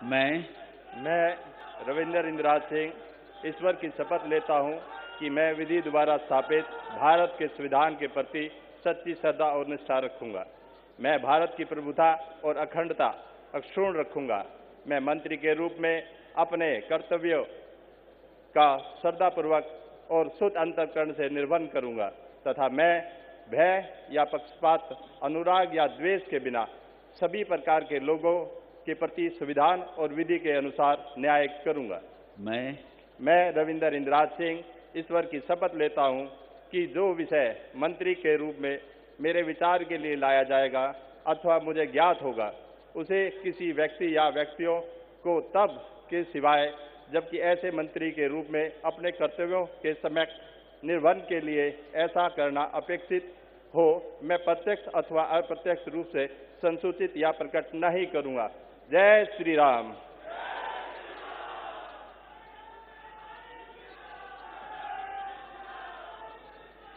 मैं रविंदर इंद्राज सिंह ईश्वर की शपथ लेता हूं कि मैं विधि द्वारा स्थापित भारत के संविधान के प्रति सच्ची श्रद्धा और निष्ठा रखूंगा। मैं भारत की प्रभुता और अखंडता अक्षुण्ण रखूंगा। मैं मंत्री के रूप में अपने कर्तव्यों का श्रद्धापूर्वक और शुद्ध अंतःकरण से निर्वहन करूंगा तथा मैं भय या पक्षपात, अनुराग या द्वेष के बिना सभी प्रकार के लोगों के प्रति संविधान और विधि के अनुसार न्याय करूंगा। मैं रविंदर इंद्राज सिंह ईश्वर की शपथ लेता हूं कि जो विषय मंत्री के रूप में मेरे विचार के लिए लाया जाएगा अथवा मुझे ज्ञात होगा, उसे किसी व्यक्ति या व्यक्तियों को तब के सिवाय जबकि ऐसे मंत्री के रूप में अपने कर्तव्यों के सम्यक निर्वहन के लिए ऐसा करना अपेक्षित हो, मैं प्रत्यक्ष अथवा अप्रत्यक्ष रूप से संसूचित या प्रकट नहीं करूंगा। जय श्री राम।